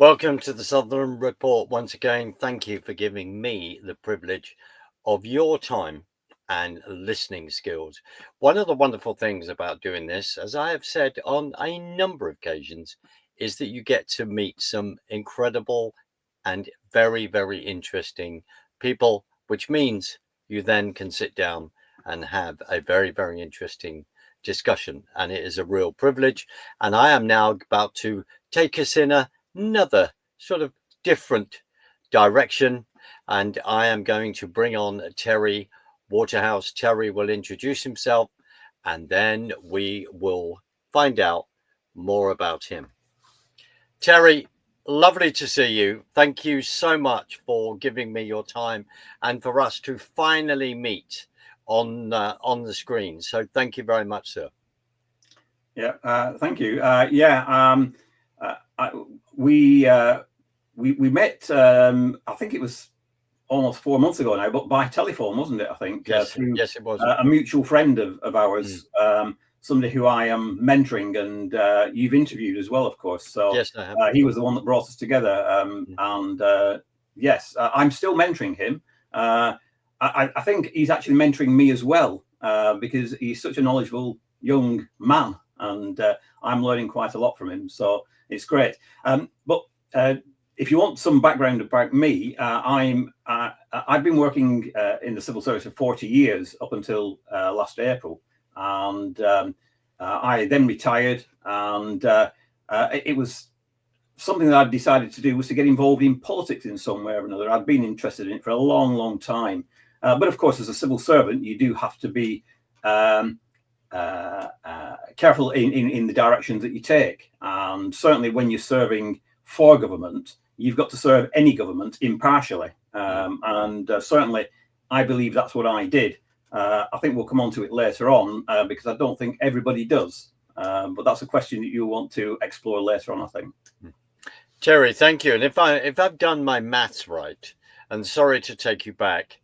Welcome to the Southern Report. Once again, thank you for giving me the privilege of your time and listening skills. One of the wonderful things about doing this, as I have said on a number of occasions, is that you get to meet some incredible and very, very interesting people, which means you then can sit down and have a very, very interesting discussion. And it is a real privilege. And I am now about to take us in another sort of different direction, and I am going to bring on Terry Waterhouse. Terry will introduce himself and then we will find out more about him. Terry, lovely to see you. Thank you so much for giving me your time and for us to finally meet on the screen. So thank you very much, sir. Yeah, thank you. We met. I think it was almost 4 months ago now, but by telephone, wasn't it? I think yes, through yes, it was a mutual friend of ours, somebody who I am mentoring, and you've interviewed as well, of course. So yes, I have. He was the one that brought us together, yes, I'm still mentoring him. I think he's actually mentoring me as well, because he's such a knowledgeable young man, and I'm learning quite a lot from him. So it's great. But if you want some background about me, I've been working in the civil service for 40 years up until last April, and I then retired, and it was something that I'd decided to do was to get involved in politics in some way or another. I've been interested in it for a long, long time. But of course, as a civil servant, you do have to be careful in the directions that you take. And certainly when you're serving for government, you've got to serve any government impartially. Certainly, I believe that's what I did. I think we'll come on to it later on, because I don't think everybody does. But that's a question that you want to explore later on, I think. Terry, thank you. And if I've done my maths right, and sorry to take you back,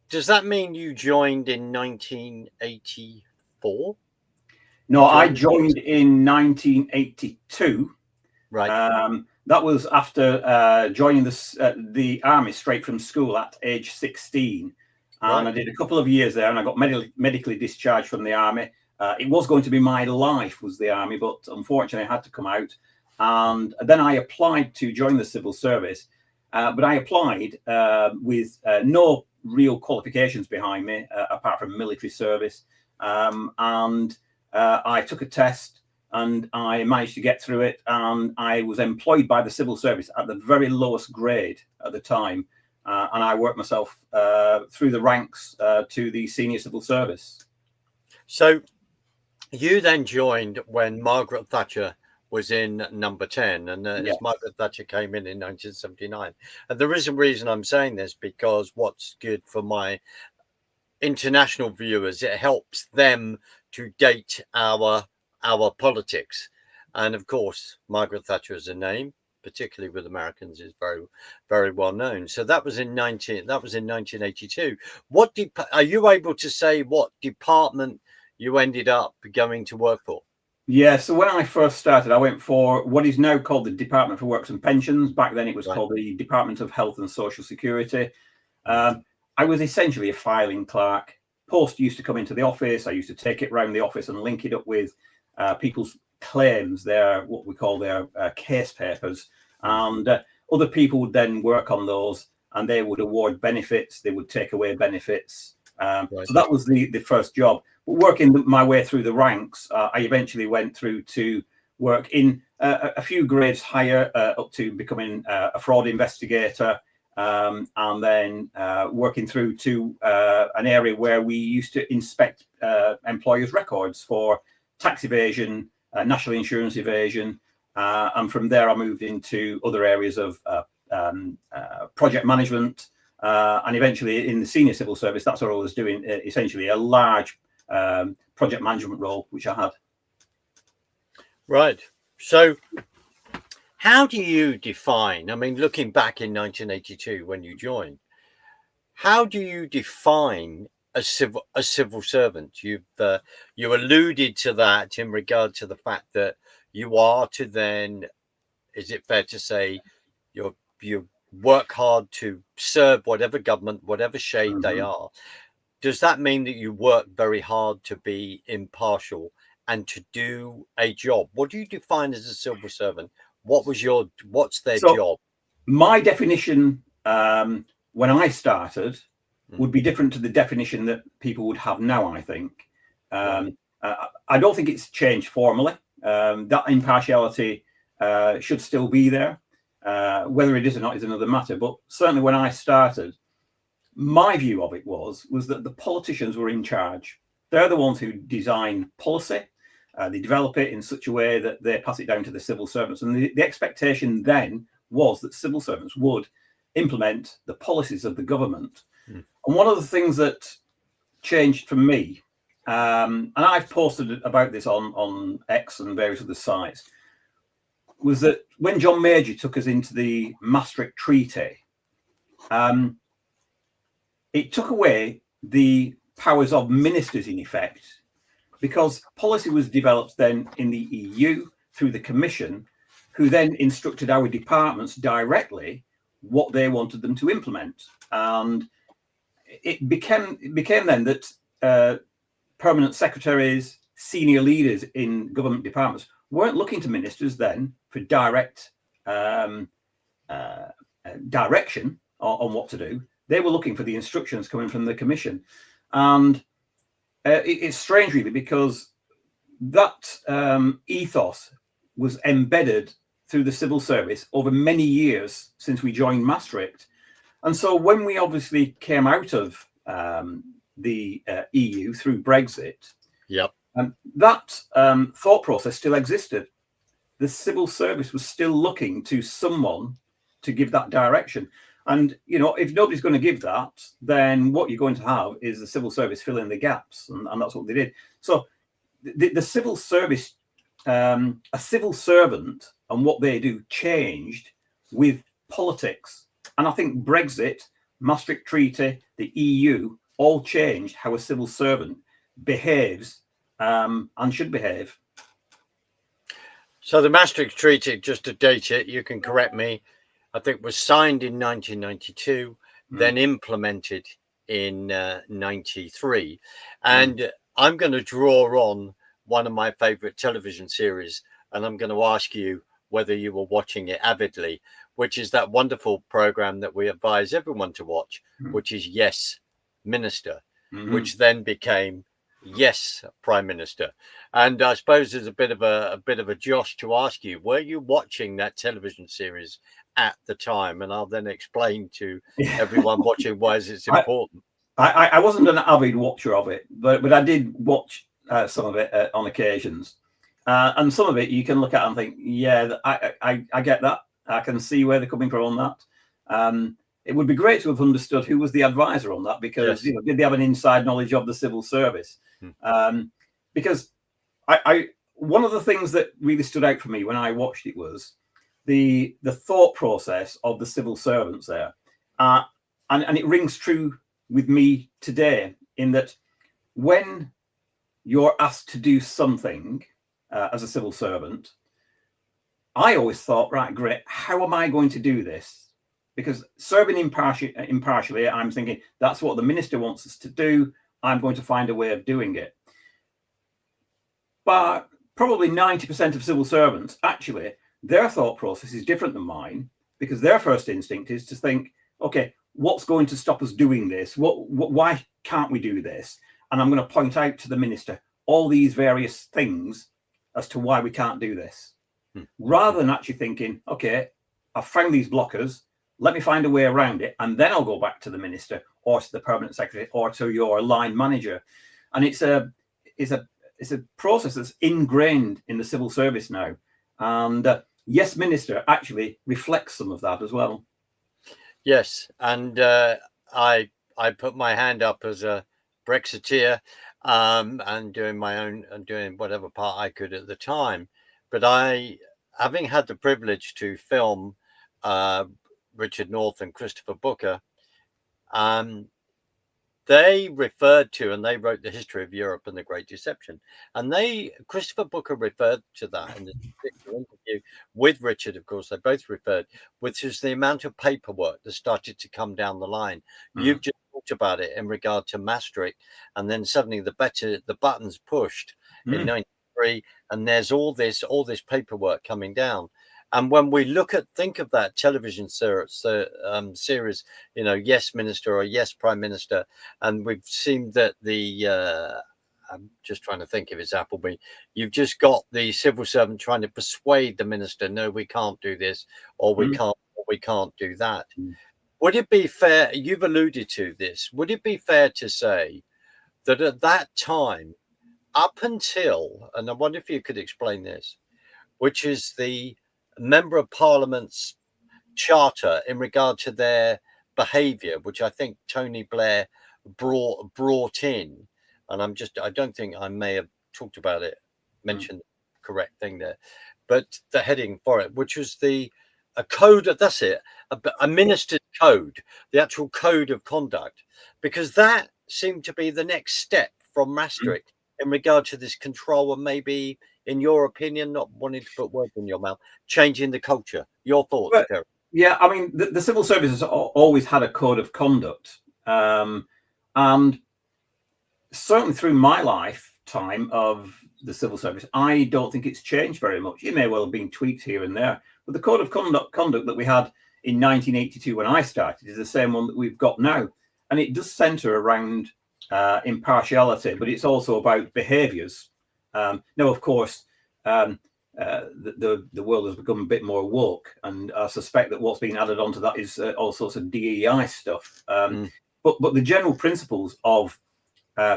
does that mean you joined in 1984? No, I joined in 1982. Right. That was after joining the army straight from school at age 16. And I did a couple of years there, and I got medically discharged from the army. It was going to be my life, was the army, but unfortunately I had to come out. And then I applied to join the civil service, but I applied with no real qualifications behind me, apart from military service. I took a test, and I managed to get through it, and I was employed by the civil service at the very lowest grade at the time. And I worked myself through the ranks to the senior civil service. So you then joined when Margaret Thatcher was in number 10, and Yes. Margaret Thatcher came in 1979. And there is a reason I'm saying this, because what's good for my international viewers, it helps them to date our politics. And of course, Margaret Thatcher as a name, particularly with Americans, is very, very well known. So that was in 1982. Are you able to say what department you ended up going to work for? Yeah, so when I first started, I went for what is now called the Department for Works and Pensions. Back then it was called the Department of Health and Social Security. I was essentially a filing clerk. Post used to come into the office. I used to take it around the office and link it up with people's claims, what we call their case papers. And other people would then work on those, and they would award benefits. They would take away benefits. So that was the first job. But working my way through the ranks, I eventually went through to work in a few grades higher, up to becoming a fraud investigator, and then working through to an area where we used to inspect employers' records for tax evasion, national insurance evasion, and from there I moved into other areas of project management, and eventually in the senior civil service, that's what I was doing, essentially a large project management role, which I had. Right. So how do you define, I mean, looking back in 1982 when you joined, how do you define a civil servant? You alluded to that in regard to the fact that you are to then is it fair to say you work hard to serve whatever government, whatever shade they are? Does that mean that you work very hard to be impartial and to do a job? What do you define as a civil servant? What's their job? My definition when I started would be different to the definition that people would have now, I think. I don't think it's changed formally. That impartiality should still be there. Whether it is or not is another matter. But certainly when I started, my view of it was that the politicians were in charge. They're the ones who design policy. They develop it in such a way that they pass it down to the civil servants. And the expectation then was that civil servants would implement the policies of the government. And one of the things that changed for me, and I've posted about this on X and various other sites, was that when John Major took us into the Maastricht Treaty, it took away the powers of ministers in effect, because policy was developed then in the EU through the Commission, who then instructed our departments directly what they wanted them to implement. And it became then that permanent secretaries, senior leaders in government departments weren't looking to ministers then for direct direction on what to do. They were looking for the instructions coming from the Commission. And it's strange, really, because that ethos was embedded through the civil service over many years since we joined Maastricht. And so when we obviously came out of the EU through Brexit, that thought process still existed. The civil service was still looking to someone to give that direction. And, you know, if nobody's going to give that, then what you're going to have is the civil service fill in the gaps. And that's what they did. So the civil service, a civil servant and what they do changed with politics. And I think Brexit, Maastricht Treaty, the EU all changed how a civil servant behaves and should behave. So the Maastricht Treaty, just to date it, you can correct me, I think was signed in 1992, then implemented in 93. And I'm going to draw on one of my favorite television series, and I'm going to ask you whether you were watching it avidly, which is that wonderful program that we advise everyone to watch, which is Yes, Minister, which then became Yes, Prime Minister. And I suppose there's a bit of a josh to ask you, were you watching that television series at the time? And I'll then explain to everyone watching why it's important. I wasn't an avid watcher of it, but I did watch some of it on occasions. And some of it you can look at and think, yeah, I get that. I can see where they're coming from on that. It would be great to have understood who was the advisor on that, because you know, did they have an inside knowledge of the civil service? Because I one of the things that really stood out for me when I watched it was the thought process of the civil servants there, and it rings true with me today, in that when you're asked to do something as a civil servant, I always thought, right, great, how am I going to do this? Because serving impartially, I'm thinking that's what the minister wants us to do. I'm going to find a way of doing it. But probably 90% of civil servants, actually, their thought process is different than mine, because their first instinct is to think, okay, what's going to stop us doing this? Why can't we do this? And I'm going to point out to the minister all these various things as to why we can't do this, rather than actually thinking, okay, I've found these blockers, let me find a way around it, and then I'll go back to the minister or to the permanent secretary or to your line manager. And it's a process that's ingrained in the civil service now. And Yes, Minister actually reflects some of that as well. Yes, and I put my hand up as a Brexiteer and doing whatever part I could at the time. But having had the privilege to film Richard North and Christopher Booker, they referred to, and they wrote the history of Europe and the Great Deception. And Christopher Booker referred to that in this particular interview with Richard, of course, they both referred, which is the amount of paperwork that started to come down the line. You've just talked about it in regard to Maastricht, and then suddenly the buttons pushed in 93, and there's all this paperwork coming down. And when we think of that television series, Yes Minister or Yes Prime Minister, and we've seen that I'm just trying to think if it's Appleby, you've just got the civil servant trying to persuade the minister, no, we can't do this, or we can't do that. Would it be fair, you've alluded to this, would it be fair to say that at that time, up until, and I wonder if you could explain this, which is the Member of Parliament's charter in regard to their behaviour, which I think Tony Blair brought in, and I don't think I may have talked about it, mentioned the correct thing there, but the heading for it, which was a code, that's it, a minister's code, the actual code of conduct, because that seemed to be the next step from Maastricht in regard to this control, and maybe, in your opinion, not wanting to put words in your mouth, changing the culture. Your thoughts, Terry? Yeah, I mean, the civil service has always had a code of conduct. And certainly through my lifetime of the civil service, I don't think it's changed very much. It may well have been tweaked here and there, but the code of conduct that we had in 1982 when I started is the same one that we've got now. And it does centre around impartiality, but it's also about behaviours. Now, of course, the world has become a bit more woke, and I suspect that what's being added onto that is all sorts of DEI stuff. But the general principles of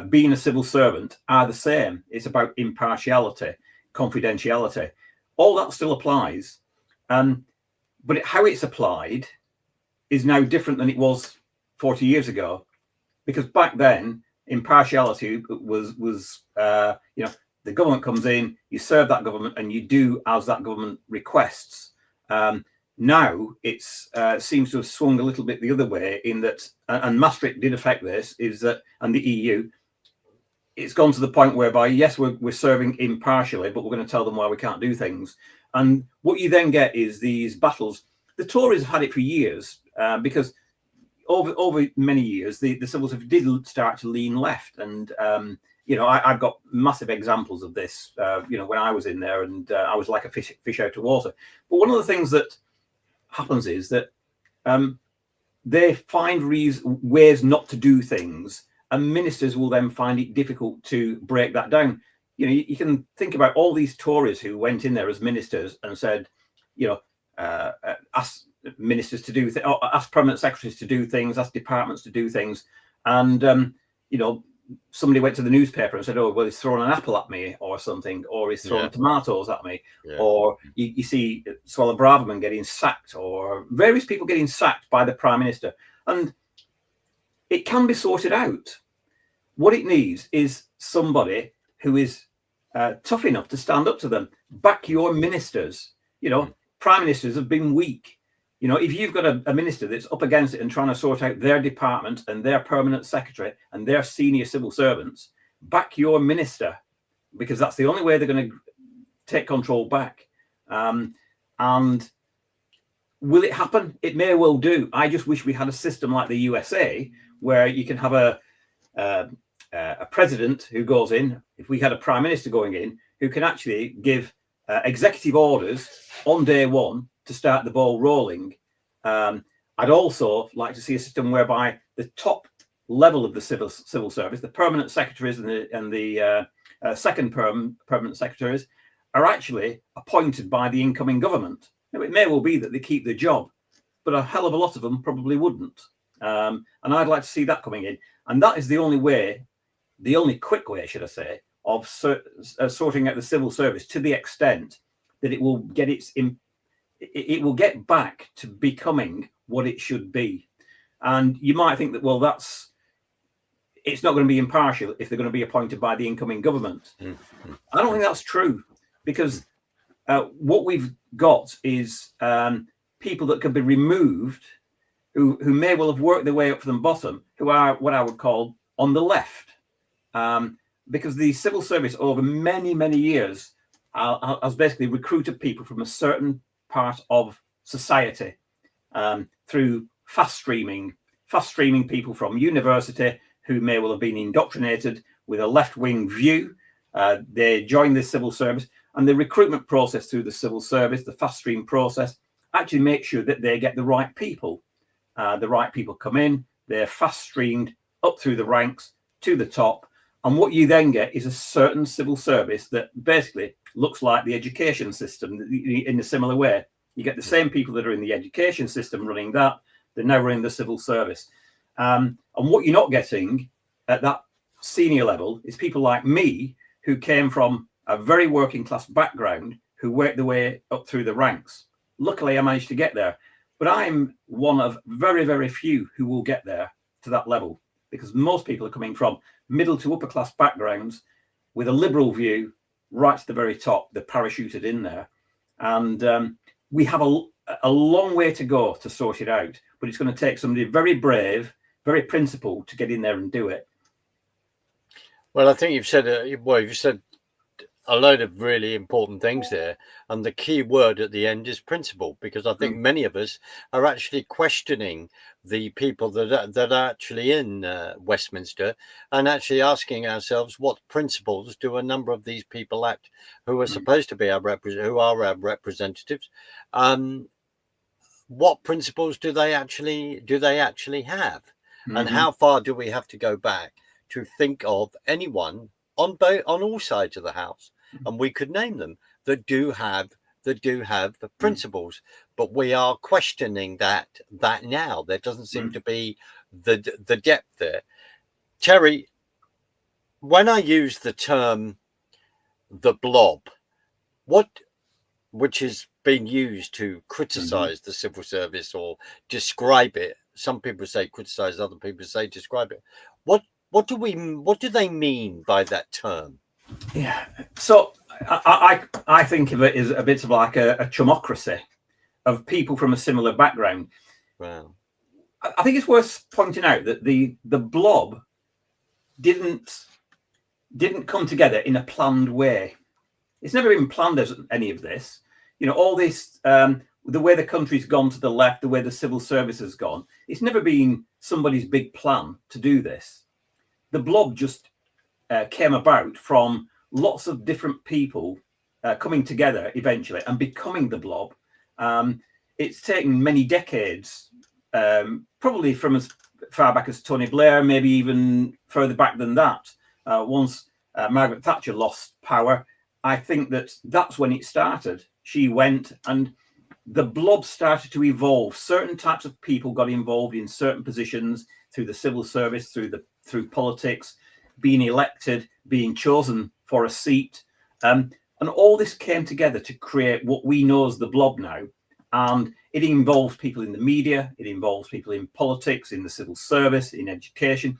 being a civil servant are the same. It's about impartiality, confidentiality. All that still applies, but how it's applied is now different than it was 40 years ago, because back then impartiality was the government comes in, you serve that government, and you do as that government requests. Now it seems to have swung a little bit the other way, in that, and Maastricht did affect this, is that, and the EU, it's gone to the point whereby, yes, we're serving impartially, but we're going to tell them why we can't do things. And what you then get is these battles. The Tories have had it for years, because over many years, the civil service did start to lean left. And, I've got massive examples of this, when I was in there, and I was like a fish out of water. But one of the things that happens is that they find ways not to do things, and ministers will then find it difficult to break that down. You can think about all these Tories who went in there as ministers and said, ask ministers to do ask permanent secretaries to do things, ask departments to do things, and somebody went to the newspaper and said, oh, well, he's thrown an apple at me or something, or he's thrown tomatoes at me, or you see Suella Braverman getting sacked, or various people getting sacked by the Prime Minister. And it can be sorted out. What it needs is somebody who is tough enough to stand up to them. Back your ministers. Prime ministers have been weak. If you've got a minister that's up against it and trying to sort out their department and their permanent secretary and their senior civil servants, back your minister, because that's the only way they're going to take control back. And will it happen? It may well do. I just wish we had a system like the USA, where you can have a president who goes in. If we had a prime minister going in, who can actually give executive orders on day one to start the ball rolling. I'd also like to see a system whereby the top level of the civil service, the permanent secretaries and the second permanent secretaries, are actually appointed by the incoming government. Now, it may well be that they keep the job, but a hell of a lot of them probably wouldn't. And I'd like to see that coming in. And that is the only way, the only quick way, should I say, of sorting out the civil service, to the extent that it will get it will get back to becoming what it should be. And you might think that, well, it's not going to be impartial if they're going to be appointed by the incoming government. I don't think that's true, because what we've got is people that can be removed, who may well have worked their way up from the bottom, who are what I would call on the left. Because the civil service over many, many years has basically recruited people from a certain part of society through fast streaming people from university who may well have been indoctrinated with a left-wing view. They join the civil service, and the recruitment process through the civil service, the fast stream process, actually makes sure that they get the right people. The right people come in, they're fast streamed up through the ranks to the top. And what you then get is a certain civil service that basically looks like the education system in a similar way. You get the same people that are in the education system running that, they're now running the civil service. And what you're not getting at that senior level is people like me, who came from a very working class background, who worked their way up through the ranks. Luckily, I managed to get there. But I'm one of very, very few who will get there to that level, because most people are coming from middle to upper class backgrounds with a liberal view right to the very top. They're parachuted in there. And we have a long way to go to sort it out. But it's going to take somebody very brave, very principled to get in there and do it. Well, I think you've said a load of really important things there, and the key word at the end is principle, because I think many of us are actually questioning the people that are actually in Westminster, and actually asking ourselves, what principles do a number of these people act who are supposed to be our representatives? What principles do they actually have, and how far do we have to go back to think of anyone on all sides of the house, and we could name them, that do have the principles, but we are questioning that now. There doesn't seem to be the depth there. Terry, when I use the term the blob, which has been used to criticize the civil service or describe it, some people say criticize, other people say describe it. What do they mean by that term? Yeah, so I think of it as a bit of like a chumocracy of people from a similar background. Wow. I think it's worth pointing out that the blob didn't come together in a planned way. It's never been planned as any of this. You know, all this, the way the country's gone to the left, the way the civil service has gone, it's never been somebody's big plan to do this. The blob just came about from lots of different people coming together eventually and becoming the blob. It's taken many decades, probably from as far back as Tony Blair, maybe even further back than that. Once Margaret Thatcher lost power, I think that's when it started. She went and the blob started to evolve. Certain types of people got involved in certain positions through the civil service, through politics, being elected, being chosen for a seat. And all this came together to create what we know as the blob now. And it involves people in the media, it involves people in politics, in the civil service, in education.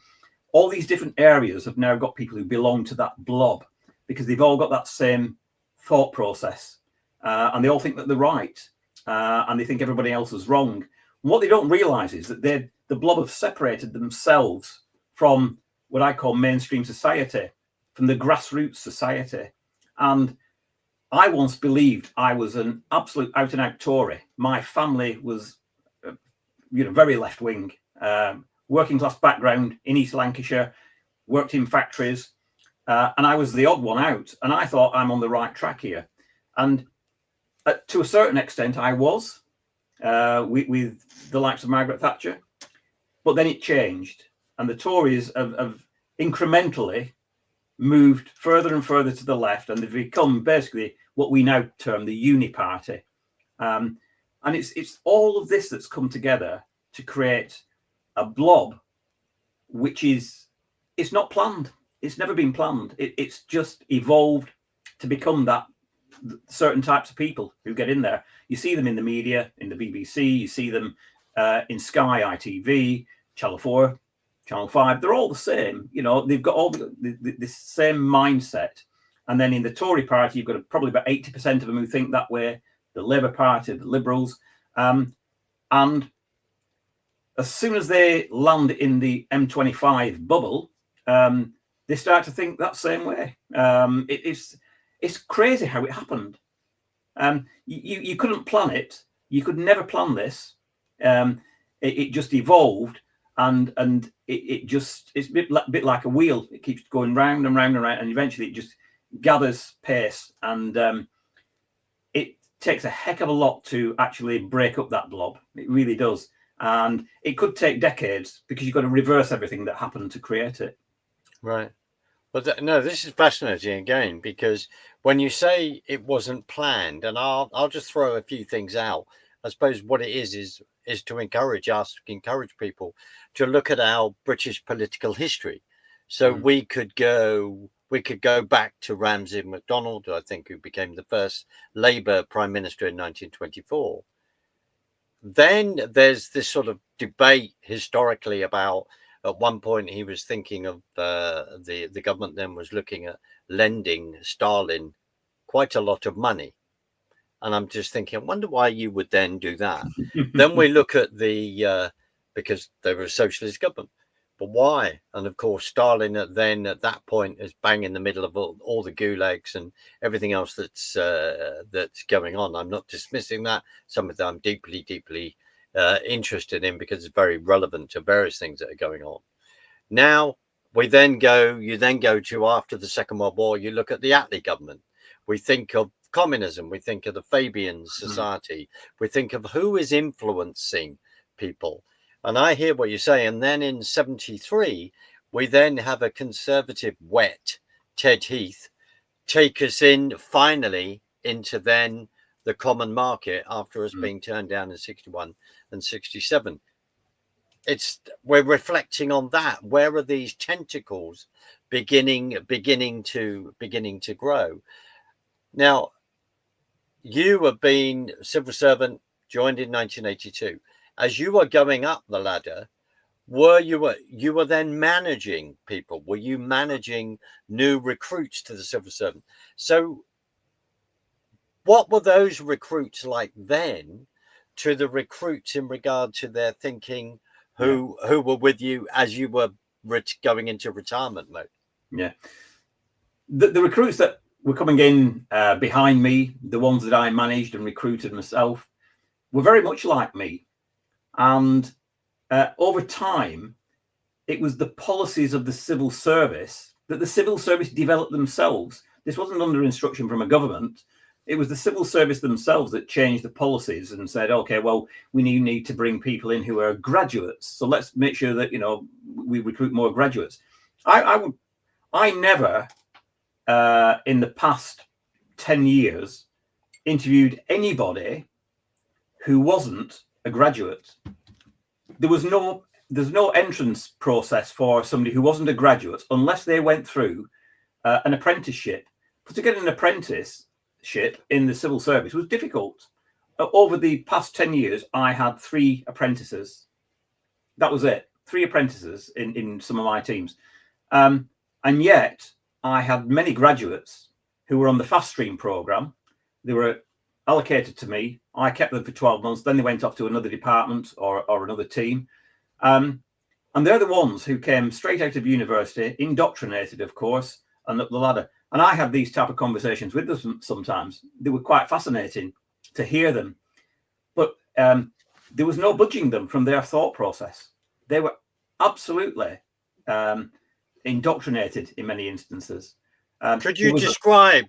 All these different areas have now got people who belong to that blob because they've all got that same thought process. And they all think that they're right. And they think everybody else is wrong. And what they don't realize is that the blob have separated themselves from what I call mainstream society, from the grassroots society. And I once believed I was an absolute out and out Tory. My family was, very left wing, working class background in East Lancashire, worked in factories, and I was the odd one out. And I thought I'm on the right track here. And to a certain extent, I was with the likes of Margaret Thatcher. But then it changed. And the Tories have incrementally moved further and further to the left, and they've become basically what we now term the uni party. And it's all of this that's come together to create a blob, which it's not planned. It's never been planned. It's just evolved to become that certain types of people who get in there. You see them in the media, in the BBC, you see them in Sky, ITV, Channel 4, Channel 5. They're all the same. They've got all this same mindset. And then in the Tory party, you've got probably about 80% of them who think that way. The Labour Party, the Liberals. And as soon as they land in the M25 bubble, they start to think that same way. It's crazy how it happened. You couldn't plan it. You could never plan this. It just evolved, and it's a bit like a wheel. It keeps going round and round and round, and eventually it just gathers pace. And it takes a heck of a lot to actually break up that blob. It really does. And it could take decades because you've got to reverse everything that happened to create it. Right. But no, this is fascinating again, because when you say it wasn't planned, and I'll just throw a few things out. I suppose what it is to encourage people to look at our British political history. So we could go back to Ramsay MacDonald, I think, who became the first Labour Prime Minister in 1924. Then there's this sort of debate historically about, at one point he was thinking of the government then was looking at lending Stalin quite a lot of money. And I'm just thinking, I wonder why you would then do that. Then we look at because they were a socialist government, but why? And of course, Stalin then at that point is bang in the middle of all the gulags and everything else that's going on. I'm not dismissing that. Some of them I'm deeply interested in, because it's very relevant to various things that are going on. Now you then go to after the Second World War. You look at the Attlee government. We think of communism. We think of the Fabian Society. We think of who is influencing people. And I hear what you say. And then in 1973, we then have a conservative wet Ted Heath take us in finally into then the common market after us being turned down in 1961 and 1967. We're reflecting on that. Where are these tentacles beginning to grow? Now, you have been civil servant, joined in 1982. As you were going up the ladder, you were then managing people? Were you managing new recruits to the civil servant? So what were those recruits like then to the recruits in regard to their thinking who were with you as you were going into retirement mode? Yeah. The recruits that were coming in behind me, the ones that I managed and recruited myself, were very much like me. And over time, it was the policies of the civil service that the civil service developed themselves. This wasn't under instruction from a government. It was the civil service themselves that changed the policies and said, okay, well, we need to bring people in who are graduates. So let's make sure that, we recruit more graduates. I never, in the past 10 years, interviewed anybody who wasn't a graduate. There's no entrance process for somebody who wasn't a graduate unless they went through an apprenticeship. But to get an apprenticeship in the civil service was difficult. Over the past 10 years, I had 3 apprentices. That was it. 3 apprentices in some of my teams. And yet I had many graduates who were on the fast stream program. They were allocated to me. I kept them for 12 months. Then they went off to another department or another team. And they're the ones who came straight out of university, indoctrinated, of course, and up the ladder. And I had these type of conversations with them sometimes. They were quite fascinating to hear them. But there was no budging them from their thought process. They were absolutely indoctrinated in many instances. Could you describe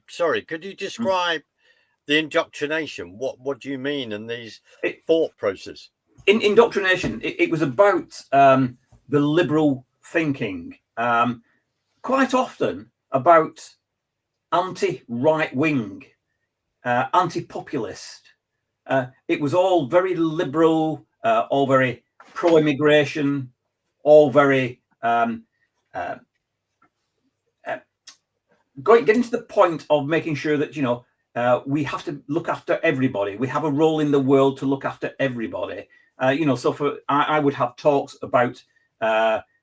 the indoctrination? What do you mean in these thought process? In indoctrination, it was about the liberal thinking, quite often about anti-right wing, anti-populist. It was all very liberal, all very pro-immigration, all very getting to the point of making sure that we have to look after everybody. We have a role in the world to look after everybody. So I would have talks about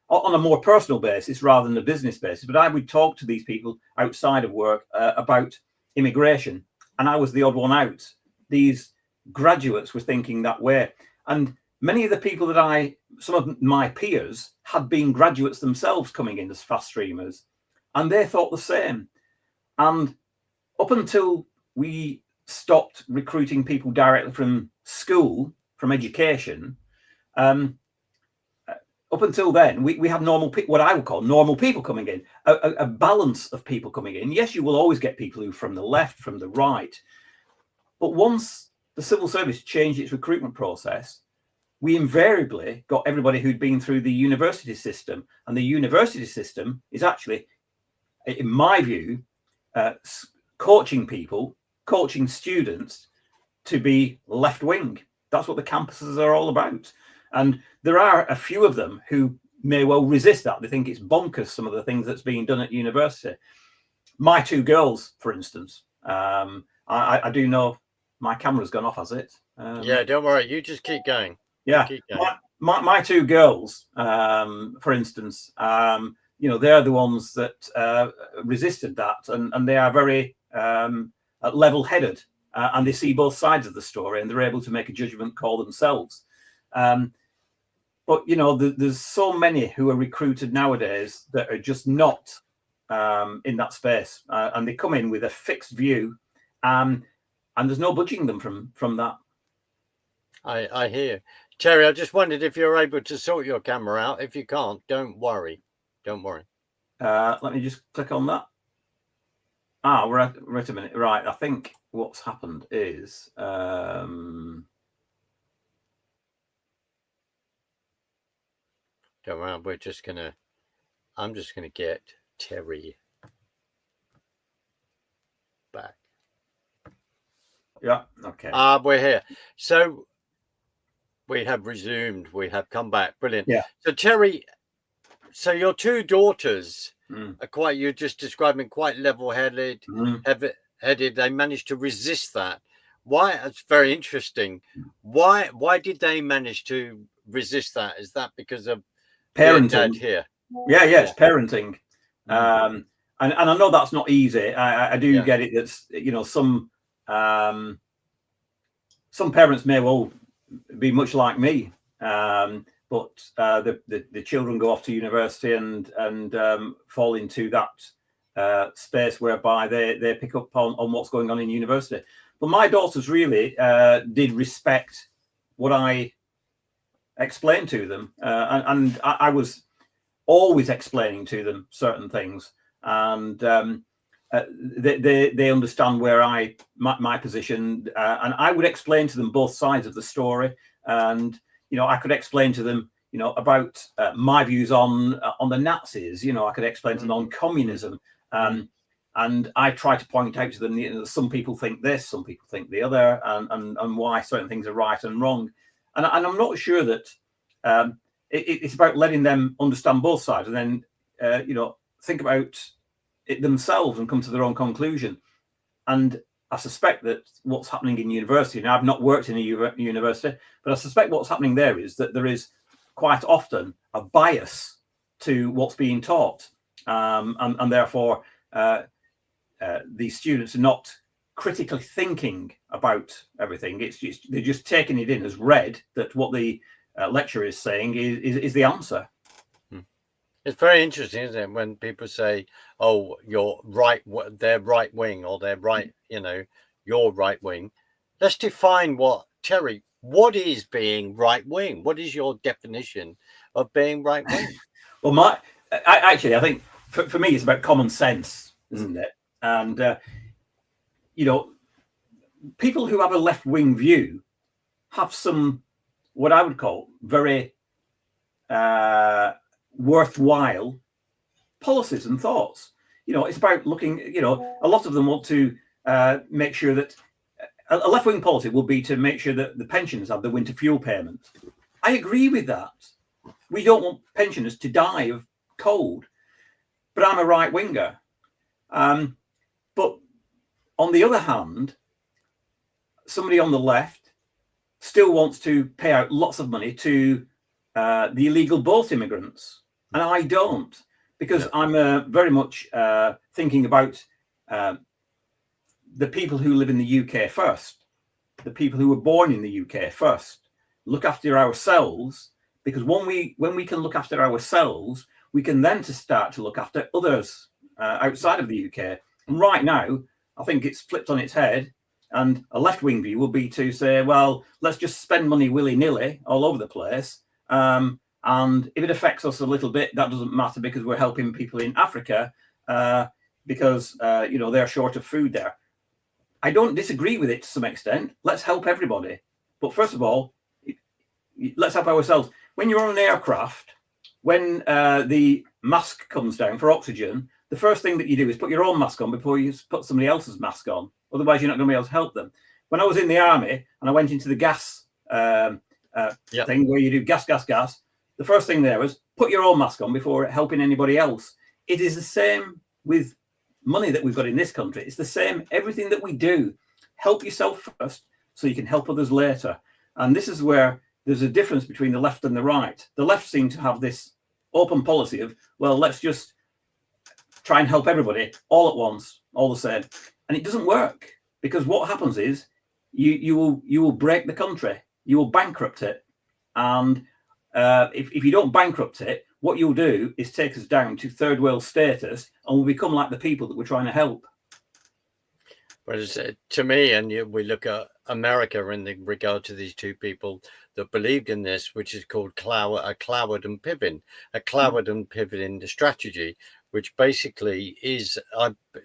on a more personal basis rather than a business basis, but I would talk to these people outside of work about immigration, and I was the odd one out. These graduates were thinking that way, and many of the people some of my peers had been graduates themselves coming in as fast streamers, and they thought the same. And up until we stopped recruiting people directly from school, from education, up until then, we had what I would call normal people coming in, a balance of people coming in. Yes, you will always get people who from the left, from the right. But once the civil service changed its recruitment process, we invariably got everybody who'd been through the university system. And the university system is actually, in my view, coaching students to be left-wing. That's what the campuses are all about. And there are a few of them who may well resist that. They think it's bonkers, some of the things that's being done at university. My two girls, for instance, I do know my camera's gone off, has it? Yeah, don't worry. You just keep going. Yeah. Keep going. My two girls, for instance, they're the ones that resisted that. And they are very level-headed. And they see both sides of the story, and they're able to make a judgment call themselves. But there's so many who are recruited nowadays that are just not in that space, and they come in with a fixed view, and there's no budging them from that. I hear, Terry. I just wondered if you're able to sort your camera out. If you can't, don't worry. Don't worry. Let me just click on that. Wait a minute. Right, I think what's happened is. Don't worry, I'm just gonna get Terry back. Yeah, okay. We're here. So we have resumed, we have come back. Brilliant. Yeah. So Terry, so your two daughters are you're just describing quite level-headed, headed. They managed to resist that. Why? It's very interesting. Why did they manage to resist that? Is that because of parenting here? Yeah, it's parenting. And I know that's not easy. I do get it. That's some parents may well be much like me, but the children go off to university and fall into that space whereby they pick up on what's going on in university. But my daughters really did respect what I explained to them, and I was always explaining to them certain things, and they understand where my position, and I would explain to them both sides of the story, and I could explain to them about my views on the Nazis. I could explain to them on communism, and I try to point out to them that some people think this, some people think the other, and why certain things are right and wrong, and I'm not sure that it's about letting them understand both sides, and then think about it themselves and come to their own conclusion. And I suspect that what's happening in university, now I've not worked in a university, but I suspect what's happening there is that there is quite often a bias to what's being taught, and therefore these students are not critically thinking about everything. They're just taking it in as read, that what the lecturer is saying is the answer. It's very interesting, isn't it, when people say, "Oh, you're right," they're right wing, or they're right, you're right wing. Let's define Terry, what is being right wing? What is your definition of being right wing? Well, I think for me, it's about common sense, isn't it? And people who have a left wing view have some, what I would call, very worthwhile policies and thoughts. It's about looking, a lot of them want to make sure that a left-wing policy will be to make sure that the pensioners have the winter fuel payment. I agree with that. We don't want pensioners to die of cold, but I'm a right-winger. But on the other hand, somebody on the left still wants to pay out lots of money to the illegal boat immigrants. And I don't, because I'm very much thinking about the people who live in the UK first, the people who were born in the UK first. look after ourselves, because when we can look after ourselves, we can then start to look after others outside of the UK. And right now, I think it's flipped on its head. And a left-wing view will be to say, well, let's just spend money willy-nilly all over the place. And if it affects us a little bit, that doesn't matter, because we're helping people in Africa because they're short of food there. I don't disagree with it to some extent. Let's help everybody. But first of all, let's help ourselves. When you're on an aircraft, when the mask comes down for oxygen, the first thing that you do is put your own mask on before you put somebody else's mask on. Otherwise, you're not going to be able to help them. When I was in the army and I went into the gas thing where you do gas, the first thing there was put your own mask on before helping anybody else. It is the same with money that we've got in this country. It's the same. Everything that we do, help yourself first so you can help others later. And this is where there's a difference between the left and the right. The left seem to have this open policy of, well, let's just try and help everybody all at once, all the same. And it doesn't work, because what happens is you will break the country. You will bankrupt it. And if you don't bankrupt it, what you'll do is take us down to third world status, and we'll become like the people that we're trying to help. Whereas to me, and we look at America in regard to these two people that believed in this, which is called a Cloward and Piven, in the strategy, which basically is,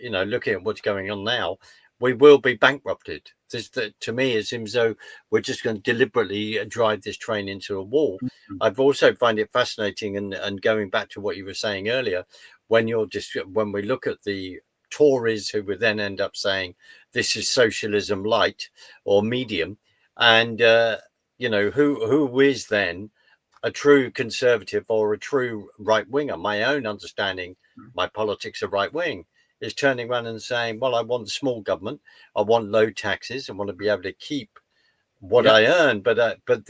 looking at what's going on now, we will be bankrupted. To me, it seems though we're just going to deliberately drive this train into a wall. Mm-hmm. I've also find it fascinating, and going back to what you were saying earlier, when we look at the Tories, who would then end up saying this is socialism light or medium, and who is then a true conservative or a true right winger? My own understanding, my politics are right wing, is turning around and saying, well, I want small government, I want low taxes, I want to be able to keep what I earn, but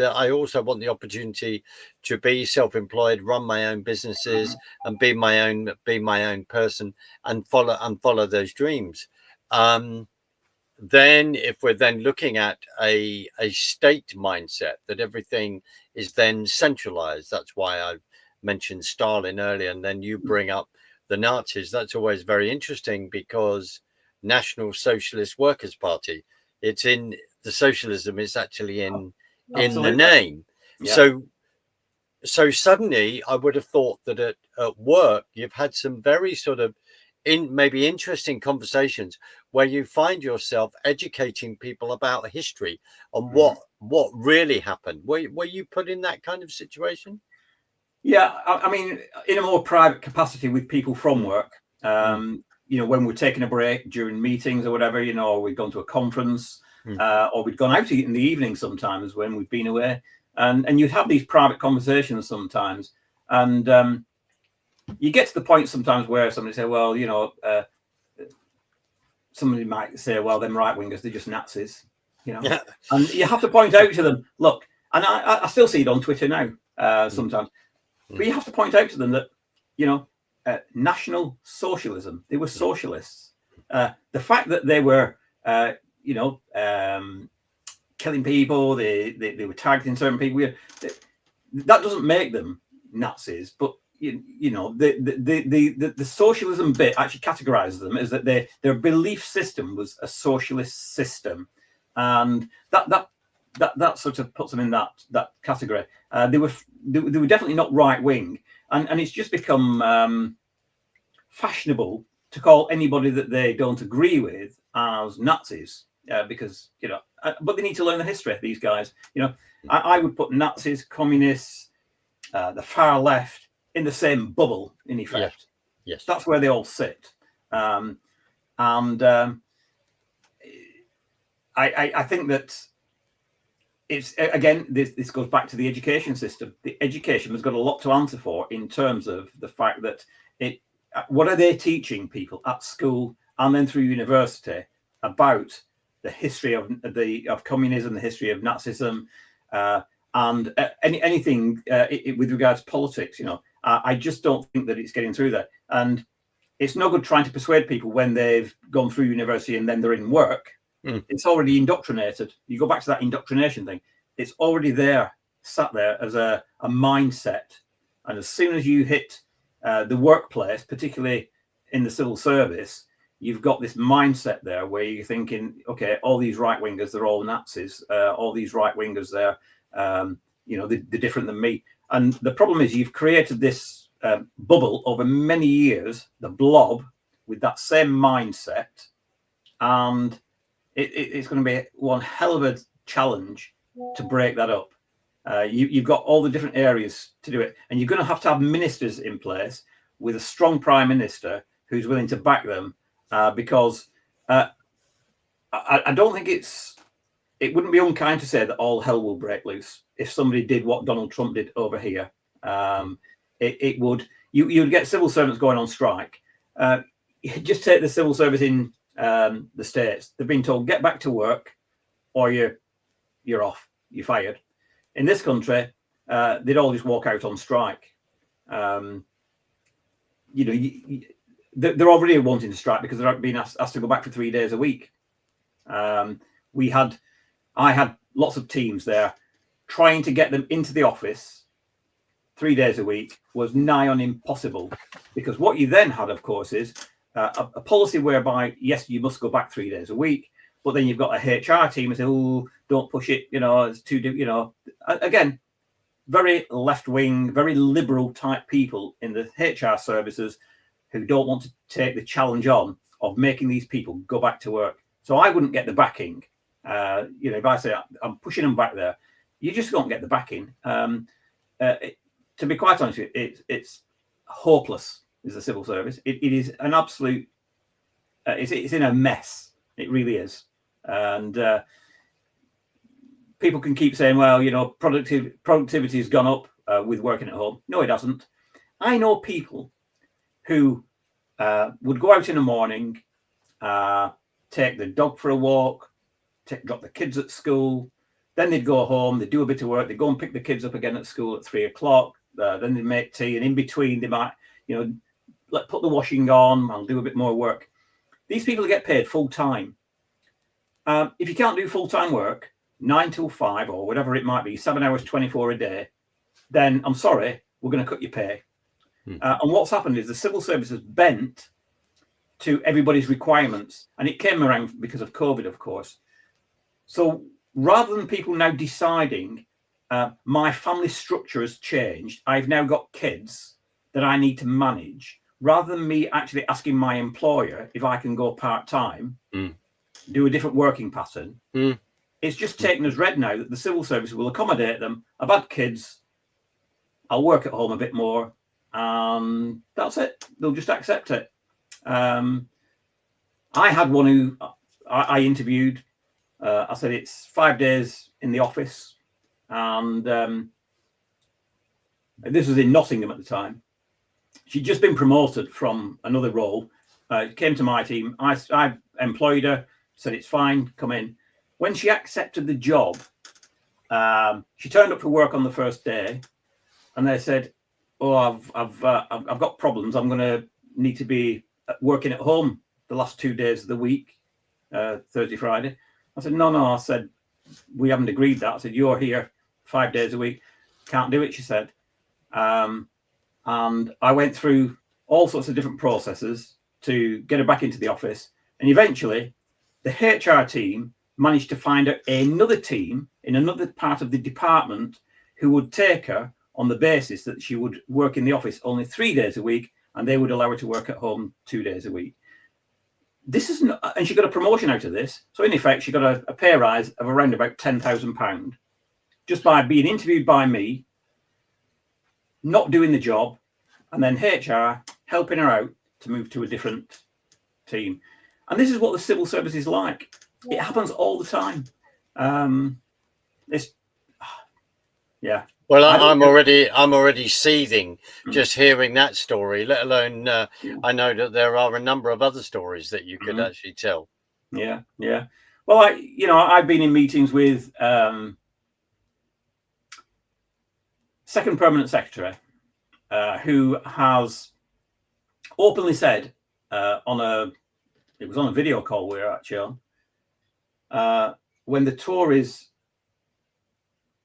I also want the opportunity to be self-employed, run my own businesses, and be my own person, and follow those dreams. Then if we're then looking at a state mindset, that everything is then centralized, that's why I mentioned Stalin earlier, and then you bring up the Nazis. That's always very interesting, because National Socialist Workers' Party, it's in the socialism is actually in the name. Yeah. So suddenly I would have thought that at work you've had some very sort of maybe interesting conversations where you find yourself educating people about history and what really happened. Were you put in that kind of situation? Yeah, I mean, in a more private capacity with people from work, when we're taking a break during meetings or whatever, or we've gone to a conference, or we'd gone out in the evening sometimes when we've been away, and you'd have these private conversations sometimes, and you get to the point sometimes where somebody say, well, somebody might say, well, them right wingers, they're just Nazis, and you have to point out to them, look, and I still see it on Twitter now sometimes. But you have to point out to them that, National Socialism, they were socialists. The fact that they were, killing people, they were targeting certain people, that doesn't make them Nazis. But, the socialism bit actually categorizes them as that their belief system was a socialist system. And that sort of puts them in that category. They were definitely not right wing, and it's just become fashionable to call anybody that they don't agree with as Nazis, because but they need to learn the history. These guys, I would put Nazis, communists, the far left in the same bubble in effect. Yes, that's where they all sit, I think that. It's again, this goes back to the education system. The education has got a lot to answer for in terms of the fact that what are they teaching people at school and then through university about the history of communism, the history of Nazism, and anything with regards to politics. I just don't think that it's getting through there, and it's no good trying to persuade people when they've gone through university and then they're in work. It's already indoctrinated. You go back to that indoctrination thing. It's already there. sat there as a mindset. And as soon as you hit the workplace, particularly in the civil service, you've got this mindset there where you're thinking, okay, all these right wingers, they're all Nazis. All these right wingers, they're different than me. And the problem is you've created this bubble over many years, the blob, with that same mindset. And it's going to be one hell of a challenge to break that up. You've got all the different areas to do it. And you're going to have ministers in place with a strong prime minister who's willing to back them, because I don't think it wouldn't be unkind to say that all hell will break loose if somebody did what Donald Trump did over here. It would. You'd get civil servants going on strike. Just take the civil service in the States. They've been told, get back to work or you're off, you're fired. In this country, they'd all just walk out on strike. They're already wanting to strike because they're being asked to go back for 3 days a week. I had lots of teams there. Trying to get them into the office 3 days a week was nigh on impossible, because what you then had, of course, is a policy whereby, yes, you must go back 3 days a week, but then you've got a HR team and say, oh, don't push it, it's too, again, very left-wing, very liberal type people in the HR services who don't want to take the challenge on of making these people go back to work. So I wouldn't get the backing. If I say I'm pushing them back there, you just don't get the backing. To be quite honest with you, it's hopeless, is the civil service. It is an absolute, it's in a mess. It really is. And people can keep saying, well, productivity has gone up with working at home. No, it hasn't. I know people who would go out in the morning, take the dog for a walk, drop the kids at school, then they'd go home, they'd do a bit of work, they'd go and pick the kids up again at school at 3 o'clock, then they'd make tea, and in between they might, put the washing on and do a bit more work. These people get paid full time. If you can't do full-time work, 9 till 5 or whatever it might be, 7 hours, 24 a day, then I'm sorry, we're going to cut your pay. And what's happened is the civil service has bent to everybody's requirements, and it came around because of COVID, of course. So rather than people now deciding, my family structure has changed, I've now got kids that I need to manage, rather than me actually asking my employer if I can go part-time, do a different working pattern, it's just taken as read now that the civil service will accommodate them. I've had kids, I'll work at home a bit more, and that's it. They'll just accept it. I had one who I interviewed. I said it's 5 days in the office, and this was in Nottingham at the time. She'd just been promoted from another role. Came to my team. I employed her. Said it's fine. Come in. When she accepted the job, she turned up for work on the first day, and they said, "Oh, I've got problems. I'm going to need to be working at home the last 2 days of the week, Thursday, Friday." I said, no. I said, we haven't agreed that. I said, you're here 5 days a week. Can't do it, she said. And I went through all sorts of different processes to get her back into the office. And eventually, the HR team managed to find her another team in another part of the department who would take her on the basis that she would work in the office only 3 days a week, and they would allow her to work at home 2 days a week. This is not, and she got a promotion out of this. So in effect, she got a pay rise of around about £10,000 just by being interviewed by me, not doing the job, and then HR helping her out to move to a different team. And this is what the civil service is like. It happens all the time. Yeah. Well, I'm already seething just hearing that story, let alone I know that there are a number of other stories that you could actually tell. Yeah. Well, I've been in meetings with second permanent secretary who has openly said it was on a video call we were actually on, when the Tories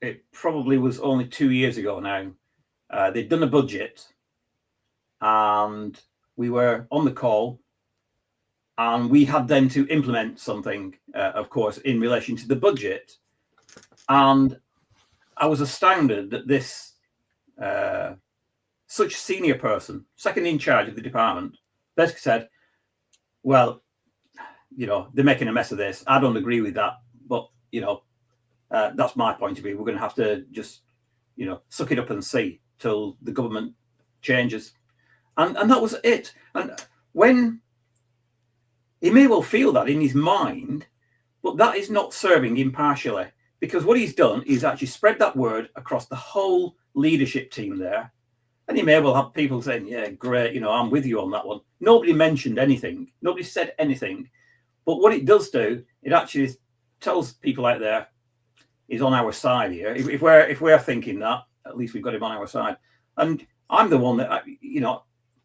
it probably was only 2 years ago now. They'd done a budget, and we were on the call, and we had then to implement something, of course, in relation to the budget. And I was astounded that this such senior person, second in charge of the department, basically said, well, they're making a mess of this. I don't agree with that, but that's my point of view. We're going to have to just suck it up and see till the government changes. And that was it. And when he may well feel that in his mind, but that is not serving impartially, because what he's done is actually spread that word across the whole leadership team there. And he may well have people saying, yeah, great, I'm with you on that one. Nobody mentioned anything. Nobody said anything. But what it does do, it actually tells people out there he's on our side here. If we're thinking that, at least we've got him on our side. And I'm the one that,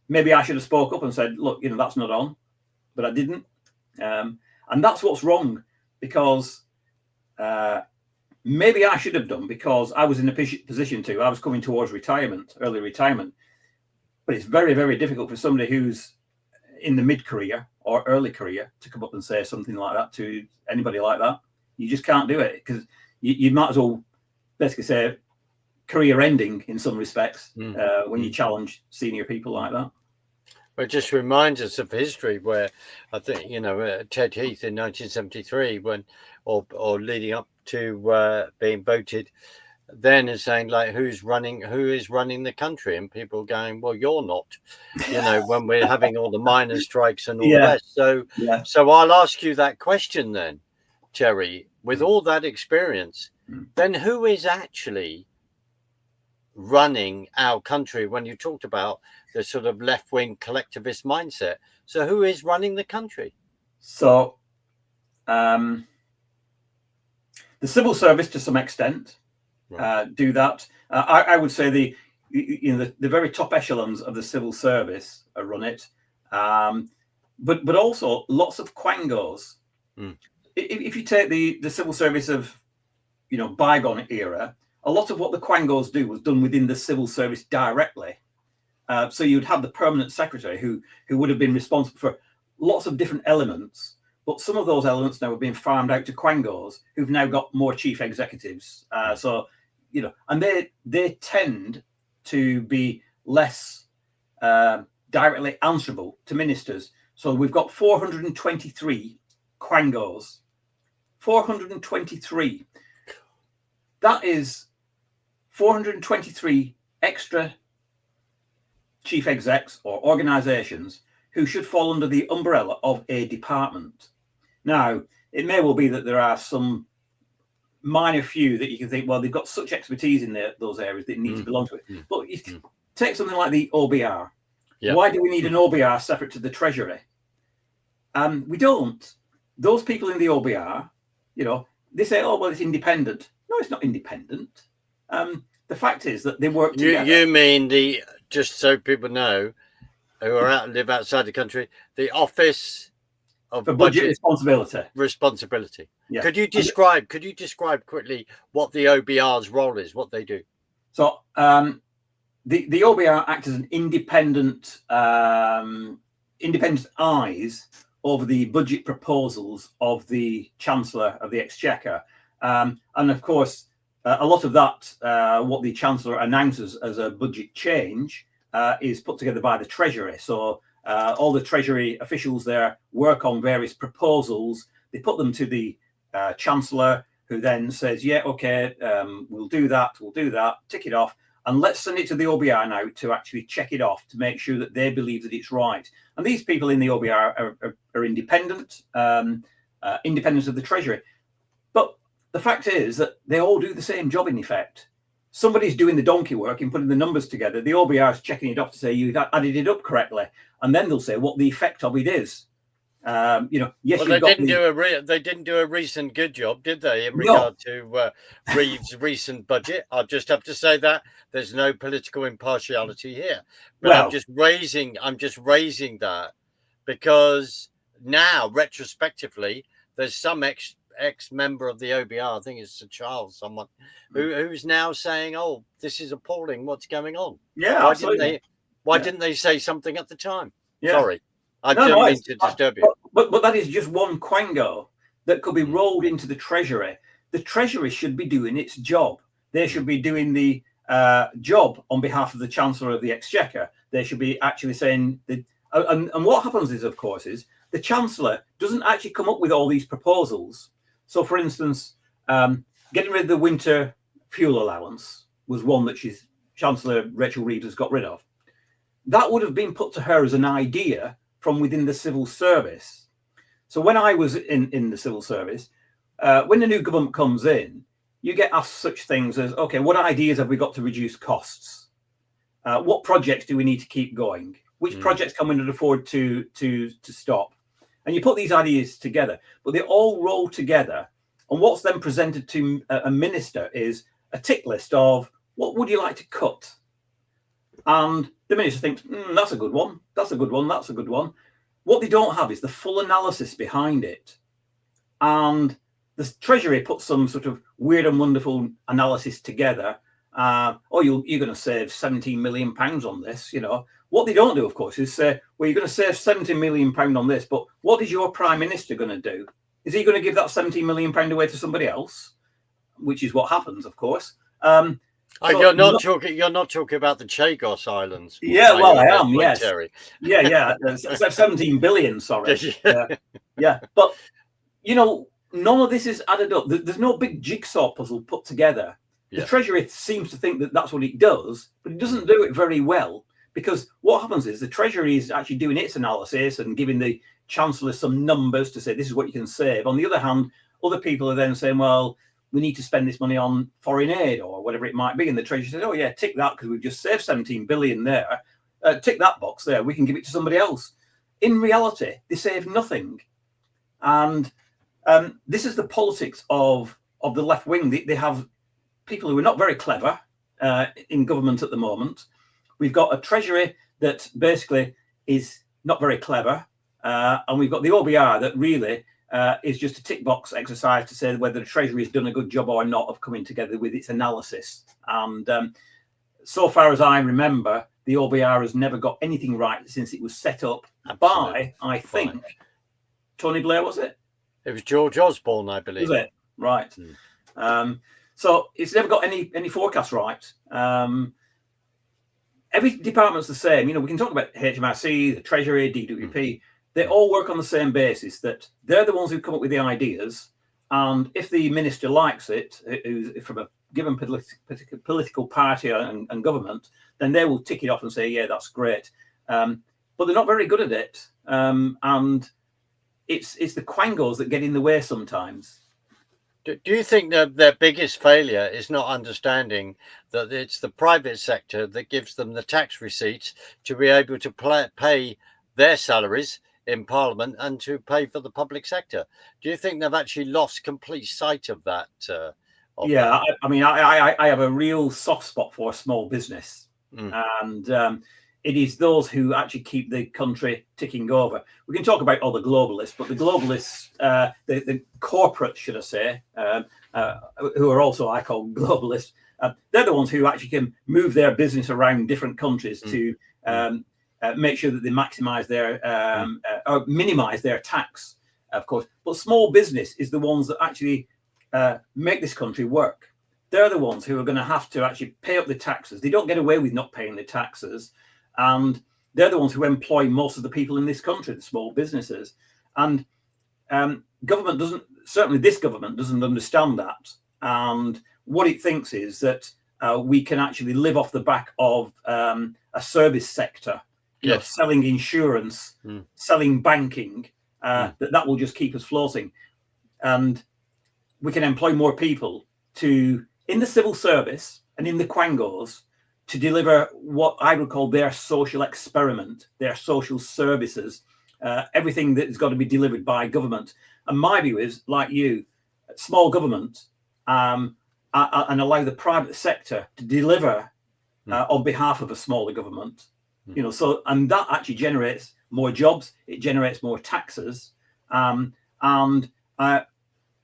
maybe I should have spoke up and said, look, that's not on. But I didn't. And that's what's wrong, because maybe I should have done, because I was in a position to. I was coming towards retirement, early retirement. But it's very, very difficult for somebody who's in the mid-career or early career to come up and say something like that to anybody like that. You just can't do it, because you might as well basically say career ending in some respects when you challenge senior people like that. It just reminds us of history, where I think Ted Heath in 1973, when or leading up to being voted, then is saying, like, who is running the country, and people going, well, you're not, when we're having all the miners' strikes and all the rest. So I'll ask you that question then, Terry, with all that experience, then who is actually running our country? When you talked about the sort of left-wing collectivist mindset, so who is running the country? So the civil service, to some extent, do that. I would say the very top echelons of the civil service run it, but also lots of Quangos. If you take the civil service of bygone era, a lot of what the Quangos do was done within the civil service directly. So you'd have the permanent secretary who would have been responsible for lots of different elements, but some of those elements now are being farmed out to Quangos, who've now got more chief executives. And they tend to be less directly answerable to ministers. So we've got 423 Quangos. 423. That is 423 extra chief execs or organisations who should fall under the umbrella of a department. Now, it may well be that there are some minor few that you can think, well, they've got such expertise in those areas that need to belong to it. But you take something like the OBR. Yep. Why do we need an OBR separate to the Treasury? We don't. Those people in the OBR, they say, oh, well, it's independent. No, it's not independent. The fact is that they work together. You mean just so people know, who live outside the country, the Office of for Budget Responsibility. Yeah. Could you describe quickly what the OBR's role is, what they do? So the OBR act as an independent eyes over the budget proposals of the Chancellor of the Exchequer. And of course, a lot of that, what the Chancellor announces as a budget change, is put together by the Treasury. So all the Treasury officials there work on various proposals. They put them to the Chancellor, who then says, yeah, okay, we'll do that, tick it off. And let's send it to the OBR now to actually check it off, to make sure that they believe that it's right. And these people in the OBR are independent, independent of the Treasury. But the fact is that they all do the same job in effect. Somebody's doing the donkey work in putting the numbers together. The OBR is checking it off to say you've added it up correctly. And then they'll say what the effect of it is. Yes, well, they didn't do a recent good job, did they, in regard to Reeve's recent budget? I'll just have to say that there's no political impartiality here, but I'm just raising that because now retrospectively there's some ex-member of the OBR, I think it's Sir Charles, someone who's now saying, "Oh, this is appalling. What's going on?" Yeah, Why absolutely. didn't they? Why didn't they say something at the time? Yeah. Sorry, I No, didn't mean to disturb you. But that is just one Quango that could be rolled into the Treasury. The Treasury should be doing its job. They should be doing the job on behalf of the Chancellor of the Exchequer. They should be actually saying that. And what happens is, of course, is the Chancellor doesn't actually come up with all these proposals. So, for instance, getting rid of the winter fuel allowance was one that Chancellor Rachel Reeves has got rid of. That would have been put to her as an idea from within the civil service. So when I was in the civil service, when the new government comes in, you get asked such things as, okay, what ideas have we got to reduce costs? What projects do we need to keep going? Which projects can we not afford to stop? And you put these ideas together, but they all roll together. And what's then presented to a minister is a tick list of what would you like to cut? And the minister thinks, that's a good one. That's a good one. That's a good one. What they don't have is the full analysis behind it. And the Treasury puts some sort of weird and wonderful analysis together. You're going to save £17 million on this, you know. What they don't do, of course, is say, well, you're going to save £17 million on this, but what is your Prime Minister going to do? Is he going to give that £17 million away to somebody else? Which is what happens, of course. You're not talking about the Chagos Islands. Yeah, well, I am. Yes. Terry. Yeah. 17 billion. Sorry. Yeah. But you know, none of this is added up. There's no big jigsaw puzzle put together. The Treasury seems to think that that's what it does, but it doesn't do it very well, because what happens is the Treasury is actually doing its analysis and giving the Chancellor some numbers to say this is what you can save. On the other hand, other people are then saying, well, we need to spend this money on foreign aid or whatever it might be. And the Treasury says, oh, yeah, tick that because we've just saved 17 billion there. Tick that box there. We can give it to somebody else. In reality, they save nothing. And this is the politics of the left wing. They have people who are not very clever in government at the moment. We've got a Treasury that basically is not very clever. And we've got the OBR that really is just a tick box exercise to say whether the Treasury has done a good job or not of coming together with its analysis. And so far as I remember, the OBR has never got anything right since it was set up by, I think, Tony Blair, was it? It was George Osborne, I believe. Was it? Right. So it's never got any forecast right. Every department's the same. You know, we can talk about HMRC, the Treasury, DWP. They all work on the same basis, that they're the ones who come up with the ideas. And if the minister likes it, who's from a given political party and government, then they will tick it off and say, yeah, that's great. But they're not very good at it. And it's the Quangos that get in the way sometimes. Do you think that their biggest failure is not understanding that it's the private sector that gives them the tax receipts to be able to pay their salaries in Parliament and to pay for the public sector? Do you think they've actually lost complete sight of that? I mean, I have a real soft spot for small business, and it is those who actually keep the country ticking over. We can talk about all the globalists, but the globalists, the corporate, should I say, who are also I call globalists, they're the ones who actually can move their business around different countries to make sure that they maximize their or minimize their tax, of course. But small business is the ones that actually make this country work. They're the ones who are going to have to actually pay up the taxes. They don't get away with not paying the taxes. And they're the ones who employ most of the people in this country, the small businesses. And certainly this government doesn't understand that. And what it thinks is that we can actually live off the back of a service sector, you know, selling insurance, selling banking, that will just keep us floating. And we can employ more people in the civil service and in the Quangos to deliver what I would call their social experiment, their social services, everything that has got to be delivered by government. And my view is, like you, small government, and allow the private sector to deliver on behalf of a smaller government. You know, and that actually generates more jobs, it generates more taxes, and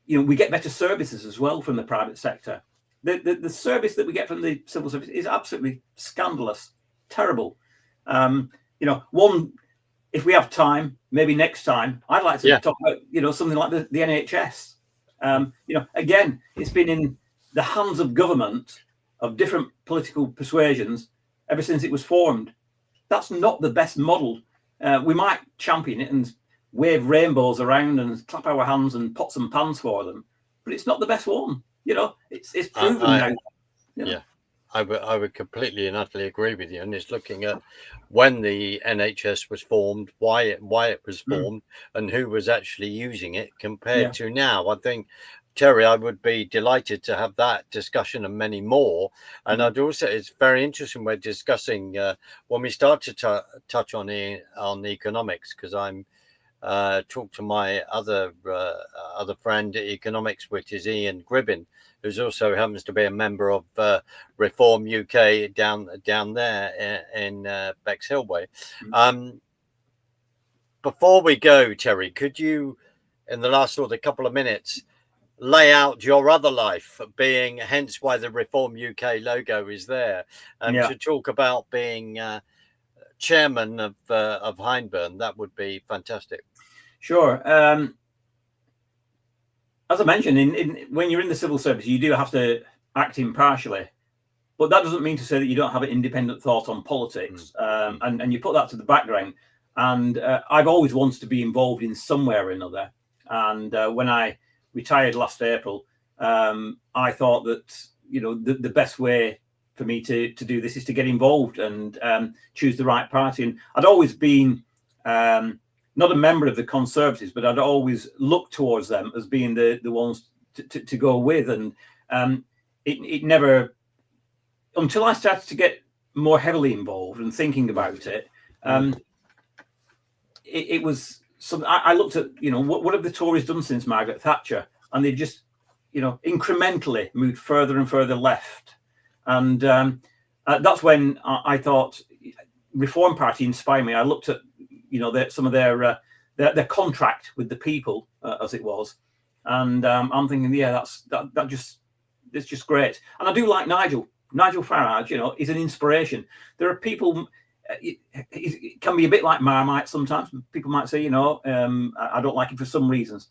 we get better services as well from the private sector. The service that we get from the civil service is absolutely scandalous, terrible. One, if we have time, maybe next time, I'd like to talk about, something like the NHS. Again, it's been in the hands of government of different political persuasions ever since it was formed. That's not the best model. We might champion it and wave rainbows around and clap our hands and pots and pans for them, but it's not the best one. It's proven now. Yeah, I would completely and utterly agree with you. And it's looking at when the NHS was formed, why it was formed, and who was actually using it compared to now. I think, Terry, I would be delighted to have that discussion and many more. And I'd also, it's very interesting we're discussing when we start to touch on economics, because I'm talked to my other friend economics, which is Ian Gribbin, who's also happens to be a member of Reform UK down there in Bexhillway. Before we go, Terry, could you, in the last sort of couple of minutes, lay out your other life, being hence why the Reform UK logo is there, and to talk about being chairman of Hyndburn? That would be fantastic. Sure. As I mentioned, when you're in the civil service, you do have to act impartially, but that doesn't mean to say that you don't have an independent thought on politics. And you put that to the background. And I've always wanted to be involved in some way or another. And when I retired last April, I thought that the best way for me to do this is to get involved and choose the right party. And I'd always been not a member of the Conservatives, but I'd always looked towards them as being the ones to go with. And it never, until I started to get more heavily involved and thinking about it, it was something I looked at, what have the Tories done since Margaret Thatcher? And they just, incrementally moved further and further left. And that's when I thought Reform Party inspired me. I looked at, some of their contract with the people, as it was. And I'm thinking, it's just great. And I do like Nigel Farage, is an inspiration. There are people, it can be a bit like Marmite sometimes. People might say, I don't like it for some reasons.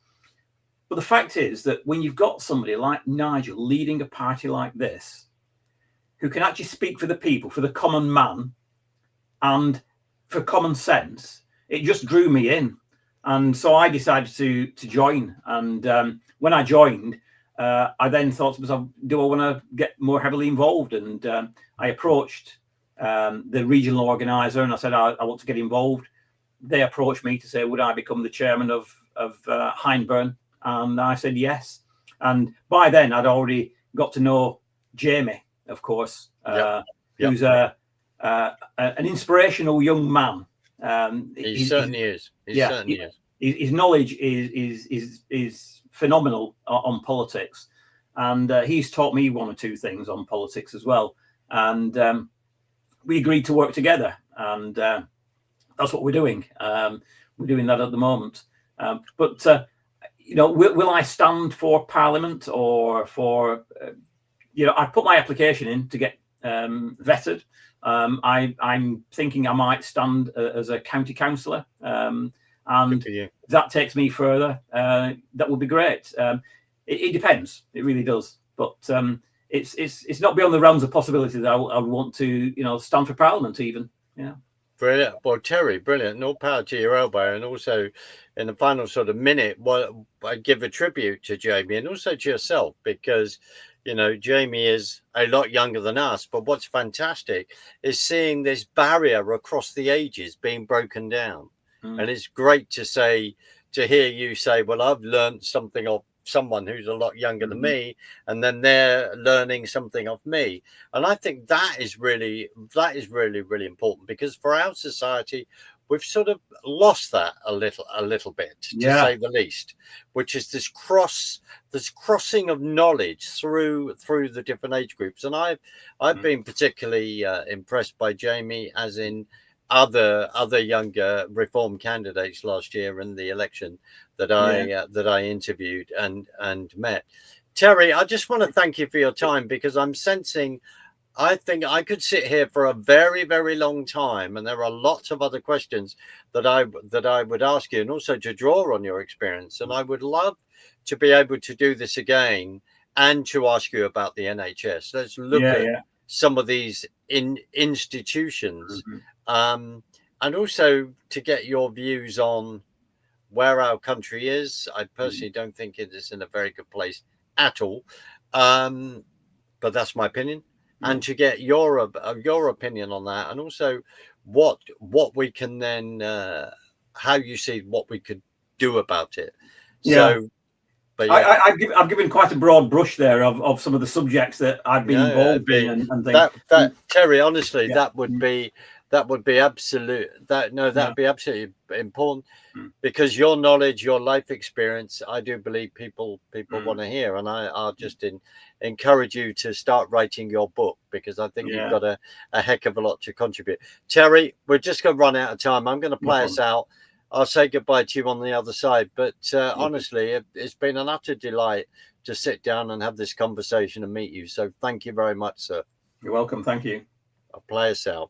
But the fact is that when you've got somebody like Nigel leading a party like this, who can actually speak for the people, for the common man, and for common sense, it just drew me in. And so I decided to join. And when I joined, I then thought to myself, do I want to get more heavily involved? And I approached the regional organizer and I said, I want to get involved. They approached me to say, would I become the chairman of Hyndburn? And I said yes. And by then I'd already got to know Jamie, of course, who's an inspirational young man. He certainly is. His knowledge is phenomenal on politics, and he's taught me one or two things on politics as well. And we agreed to work together, and that's what we're doing. We're doing that at the moment. But will I stand for Parliament or for? I put my application in to get vetted. I'm thinking I might stand as a county councillor, and that takes me further. That would be great. It depends. It really does. But it's not beyond the realms of possibility that I would want to stand for Parliament even. Yeah. Brilliant. Well, Terry, brilliant. No power to your elbow. And also in the final sort of minute, I give a tribute to Jamie and also to yourself, because Jamie is a lot younger than us, but what's fantastic is seeing this barrier across the ages being broken down. And it's great to hear you say, well, I've learned something of someone who's a lot younger than me, and then they're learning something of me. And I think that is really, really important, because for our society, we've sort of lost that a little bit, to say the least, which is this crossing of knowledge through the different age groups. And I've been particularly impressed by Jamie, as in other younger reform candidates last year in the election that I interviewed and met. Terry, I just want to thank you for your time, because I'm sensing, I think I could sit here for a very, very long time, and there are lots of other questions that I would ask you, and also to draw on your experience. And I would love to be able to do this again and to ask you about the NHS. Let's look at some of these institutions, and also to get your views on where our country is. I personally don't think it is in a very good place at all, but that's my opinion. And to get your opinion on that, and also what we can then how you see what we could do about it. So, but yeah, I've given quite a broad brush there of some of the subjects that I've been involved in and things. That Terry, honestly, that would be absolute. That'd be absolutely important, because your knowledge, your life experience, I do believe people want to hear. And I'll just encourage you to start writing your book, because I think you've got a heck of a lot to contribute. Terry, we're just going to run out of time. I'm going to play us out. I'll say goodbye to you on the other side. But honestly, it's been an utter delight to sit down and have this conversation and meet you. So thank you very much, sir. You're welcome. Thank you. I'll play us out.